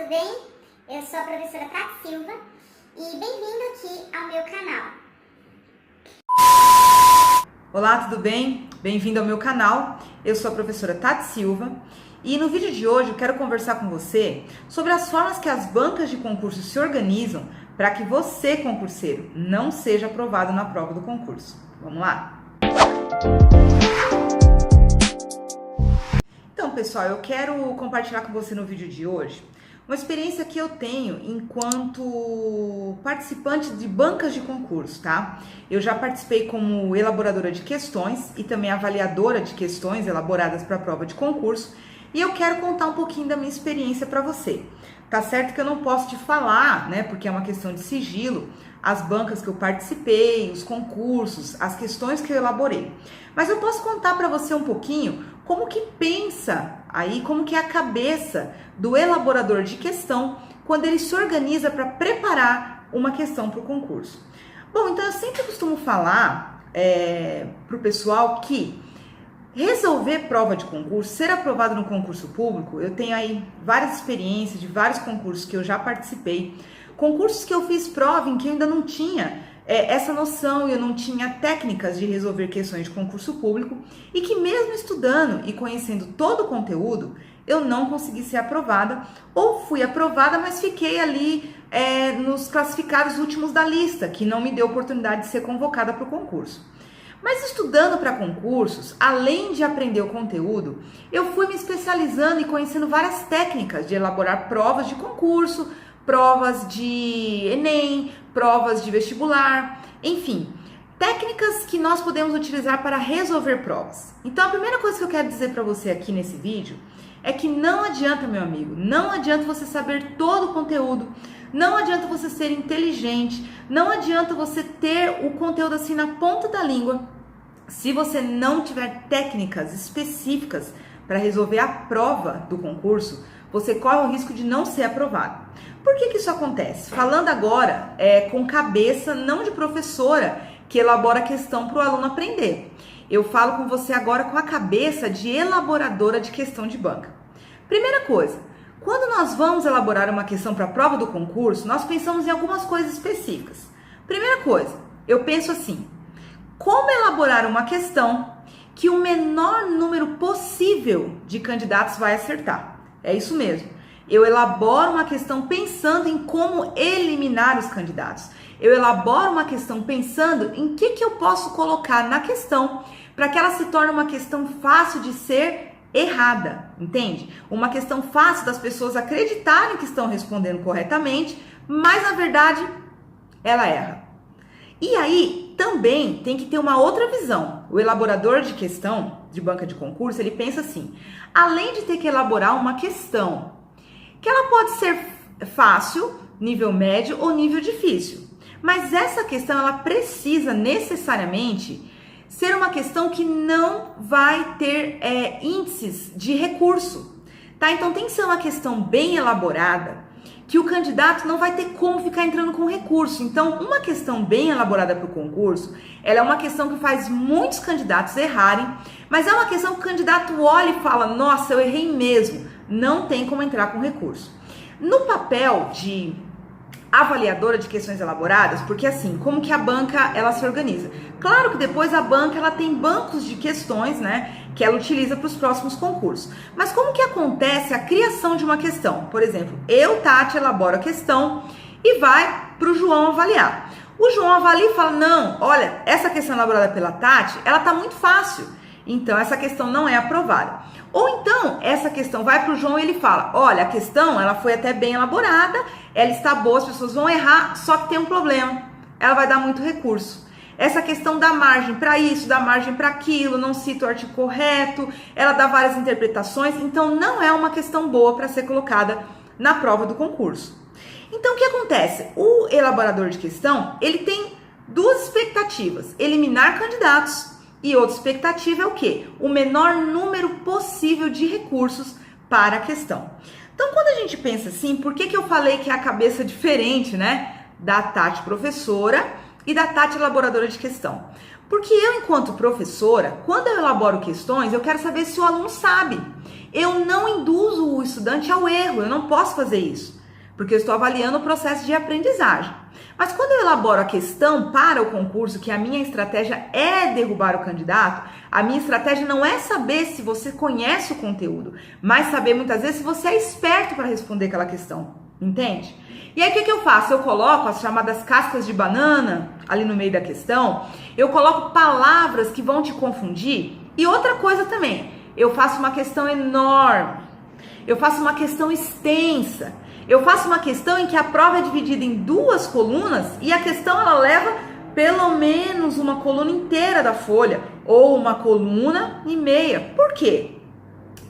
tudo bem? Eu sou a professora Tati Silva e bem-vindo aqui ao meu canal. Olá, tudo bem? Bem-vindo ao meu canal. Eu sou a professora Tati Silva e no vídeo de hoje eu quero conversar com você sobre as formas que as bancas de concurso se organizam para que você, concurseiro, não seja aprovado na prova do concurso. Vamos lá? Então, pessoal, eu quero compartilhar com você no vídeo de hoje uma experiência que eu tenho enquanto participante de bancas de concurso, tá? Eu já participei como elaboradora de questões e também avaliadora de questões elaboradas para a prova de concurso e eu quero contar um pouquinho da minha experiência para você. Tá certo que eu não posso te falar, né, porque é uma questão de sigilo, as bancas que eu participei, os concursos, as questões que eu elaborei. Mas eu posso contar para você um pouquinho como que pensa aí, como que é a cabeça do elaborador de questão quando ele se organiza para preparar uma questão para o concurso. Bom, então eu sempre costumo falar para o pessoal que resolver prova de concurso, ser aprovado no concurso público, eu tenho aí várias experiências de vários concursos que eu já participei, concursos que eu fiz prova em que eu ainda não tinha essa noção, eu não tinha técnicas de resolver questões de concurso público e que mesmo estudando e conhecendo todo o conteúdo, eu não consegui ser aprovada ou fui aprovada, mas fiquei ali nos classificados últimos da lista, que não me deu oportunidade de ser convocada para o concurso. Mas estudando para concursos, além de aprender o conteúdo, eu fui me especializando e conhecendo várias técnicas de elaborar provas de concurso, provas de Enem, provas de vestibular, enfim, técnicas que nós podemos utilizar para resolver provas. Então a primeira coisa que eu quero dizer para você aqui nesse vídeo é que não adianta, meu amigo, não adianta você saber todo o conteúdo, não adianta você ser inteligente, não adianta você ter o conteúdo assim na ponta da língua, se você não tiver técnicas específicas para resolver a prova do concurso, você corre o risco de não ser aprovado. Por que isso acontece? Falando agora com cabeça, não de professora que elabora a questão para o aluno aprender. Eu falo com você agora com a cabeça de elaboradora de questão de banca. Primeira coisa, quando nós vamos elaborar uma questão para a prova do concurso, nós pensamos em algumas coisas específicas. Primeira coisa, eu penso assim, como elaborar uma questão que o menor número possível de candidatos vai acertar? É isso mesmo. Eu elaboro uma questão pensando em como eliminar os candidatos. Eu elaboro uma questão pensando em que eu posso colocar na questão para que ela se torne uma questão fácil de ser errada, entende? Uma questão fácil das pessoas acreditarem que estão respondendo corretamente, mas na verdade ela erra. E aí também tem que ter uma outra visão. O elaborador de questão de banca de concurso, ele pensa assim, além de ter que elaborar uma questão, que ela pode ser fácil, nível médio ou nível difícil, mas essa questão ela precisa necessariamente ser uma questão que não vai ter índices de recurso, tá? Então tem que ser uma questão bem elaborada, que o candidato não vai ter como ficar entrando com recurso. Então, uma questão bem elaborada para o concurso, ela é uma questão que faz muitos candidatos errarem, mas é uma questão que o candidato olha e fala, nossa, eu errei mesmo, não tem como entrar com recurso. No papel de avaliadora de questões elaboradas, porque assim, como que a banca ela se organiza? Claro que depois a banca ela tem bancos de questões, né, que ela utiliza para os próximos concursos. Mas como que acontece a criação de uma questão? Por exemplo, eu, Tati, elaboro a questão e vai para o João avaliar. O João avalia e fala, não, olha, essa questão elaborada pela Tati, ela tá muito fácil, então essa questão não é aprovada. Ou então, essa questão vai para o João e ele fala, olha, a questão ela foi até bem elaborada, ela está boa, as pessoas vão errar, só que tem um problema, ela vai dar muito recurso. Essa questão dá margem para isso, dá margem para aquilo, não cita o artigo correto, ela dá várias interpretações, então não é uma questão boa para ser colocada na prova do concurso. Então, o que acontece? O elaborador de questão, ele tem duas expectativas, eliminar candidatos, e outra expectativa é o quê? O menor número possível de recursos para a questão. Então, quando a gente pensa assim, por que eu falei que é a cabeça diferente, né? Da Tati professora e da Tati elaboradora de questão? Porque eu, enquanto professora, quando eu elaboro questões, eu quero saber se o aluno sabe. eu não induzo o estudante ao erro, eu não posso fazer isso, porque eu estou avaliando o processo de aprendizagem. Mas quando eu elaboro a questão para o concurso, que a minha estratégia é derrubar o candidato, a minha estratégia não é saber se você conhece o conteúdo, mas saber muitas vezes se você é esperto para responder aquela questão, entende? E aí o que eu faço? Eu coloco as chamadas cascas de banana ali no meio da questão, eu coloco palavras que vão te confundir, e outra coisa também, eu faço uma questão enorme, eu faço uma questão extensa, eu faço uma questão em que a prova é dividida em 2 colunas e a questão ela leva pelo menos uma coluna inteira da folha ou uma coluna e meia. Por quê?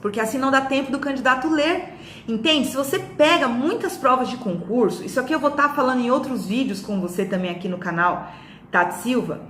Porque assim não dá tempo do candidato ler. Entende? Se você pega muitas provas de concurso, isso aqui eu vou estar falando em outros vídeos com você também aqui no canal Tati Silva.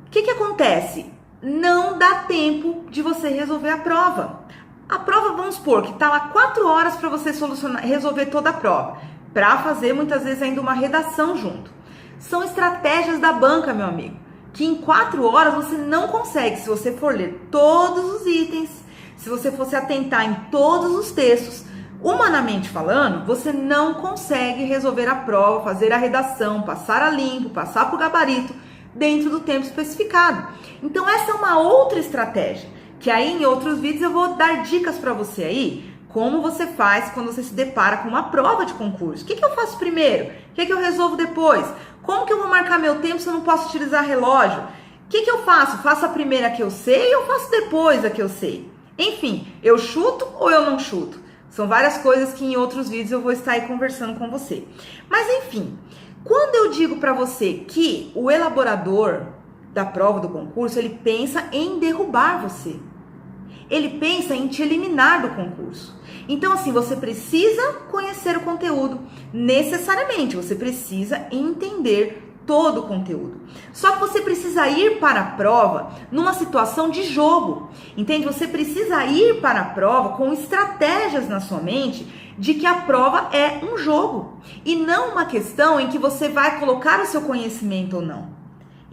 O que acontece? Não dá tempo de você resolver a prova. A prova, vamos supor, que tá lá 4 horas para você resolver toda a prova, para fazer muitas vezes ainda uma redação junto. São estratégias da banca, meu amigo, que em 4 horas você não consegue, se você for ler todos os itens, se você for se atentar em todos os textos, humanamente falando, você não consegue resolver a prova, fazer a redação, passar a limpo, passar por gabarito, dentro do tempo especificado. Então essa é uma outra estratégia, que aí em outros vídeos eu vou dar dicas para você aí, como você faz quando você se depara com uma prova de concurso. O que eu faço primeiro? O que eu resolvo depois? Como que eu vou marcar meu tempo se eu não posso utilizar relógio? O que eu faço? Faço a primeira que eu sei ou faço depois a que eu sei? Enfim, eu chuto ou eu não chuto? São várias coisas que em outros vídeos eu vou estar aí conversando com você. Mas enfim, quando eu digo para você que o elaborador da prova do concurso, ele pensa em derrubar você. Ele pensa em te eliminar do concurso. Então, assim, você precisa conhecer o conteúdo, necessariamente, você precisa entender todo o conteúdo. Só que você precisa ir para a prova numa situação de jogo, entende? Você precisa ir para a prova com estratégias na sua mente de que a prova é um jogo e não uma questão em que você vai colocar o seu conhecimento ou não,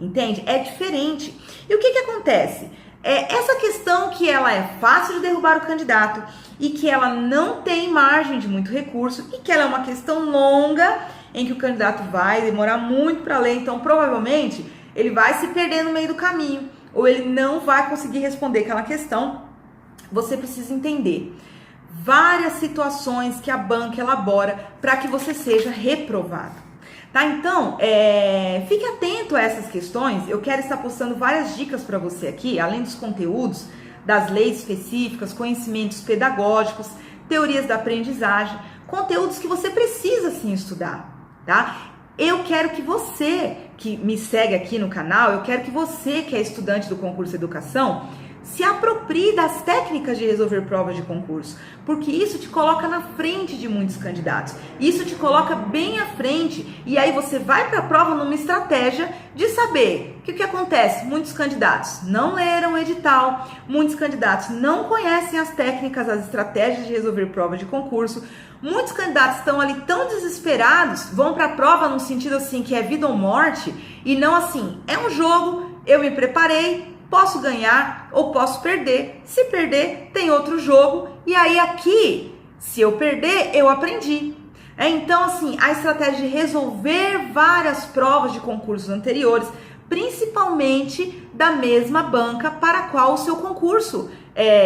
entende? É diferente. E o que acontece? Essa questão que ela é fácil de derrubar o candidato e que ela não tem margem de muito recurso e que ela é uma questão longa em que o candidato vai demorar muito para ler, então provavelmente ele vai se perder no meio do caminho ou ele não vai conseguir responder aquela questão. Você precisa entender várias situações que a banca elabora para que você seja reprovado. Tá? Então, fique atento a essas questões. Eu quero estar postando várias dicas para você aqui, além dos conteúdos, das leis específicas, conhecimentos pedagógicos, teorias da aprendizagem, conteúdos que você precisa sim estudar, tá? Eu quero que você, que me segue aqui no canal, eu quero que você, que é estudante do concurso de educação, se aproprie das técnicas de resolver provas de concurso, porque isso te coloca na frente de muitos candidatos, isso te coloca bem à frente, e aí você vai para a prova numa estratégia de saber que o que acontece, muitos candidatos não leram o edital, muitos candidatos não conhecem as técnicas, as estratégias de resolver provas de concurso, muitos candidatos estão ali tão desesperados, vão para a prova num sentido assim que é vida ou morte, e não assim, é um jogo, eu me preparei, posso ganhar ou posso perder. Se perder, tem outro jogo. E aí aqui, se eu perder, eu aprendi. Então, assim, a estratégia de resolver várias provas de concursos anteriores, principalmente da mesma banca para a qual o seu concurso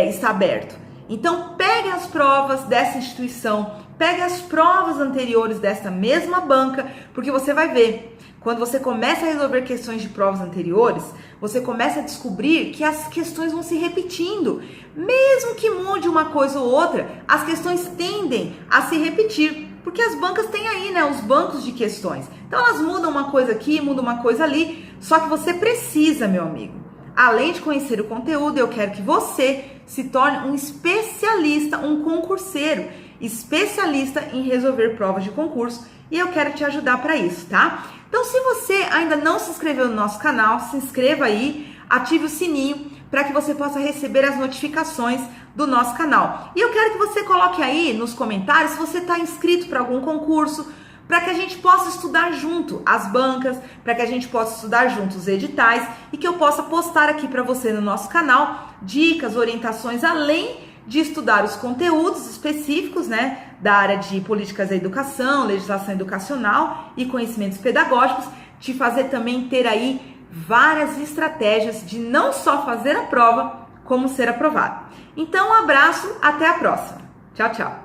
está aberto. Então, pegue as provas dessa instituição, pegue as provas anteriores dessa mesma banca, porque você vai ver. Quando você começa a resolver questões de provas anteriores, você começa a descobrir que as questões vão se repetindo. Mesmo que mude uma coisa ou outra, as questões tendem a se repetir. Porque as bancas têm aí, né, os bancos de questões. Então elas mudam uma coisa aqui, mudam uma coisa ali. Só que você precisa, meu amigo, além de conhecer o conteúdo, eu quero que você se torne um especialista, um concurseiro, especialista em resolver provas de concurso. E eu quero te ajudar para isso, tá? Então, se você ainda não se inscreveu no nosso canal, se inscreva aí, ative o sininho para que você possa receber as notificações do nosso canal. E eu quero que você coloque aí nos comentários se você está inscrito para algum concurso, para que a gente possa estudar junto as bancas, para que a gente possa estudar junto os editais e que eu possa postar aqui para você no nosso canal dicas, orientações, além de estudar os conteúdos específicos, né, da área de políticas da educação, legislação educacional e conhecimentos pedagógicos, te fazer também ter aí várias estratégias de não só fazer a prova, como ser aprovado. Então, um abraço, até a próxima. Tchau, tchau.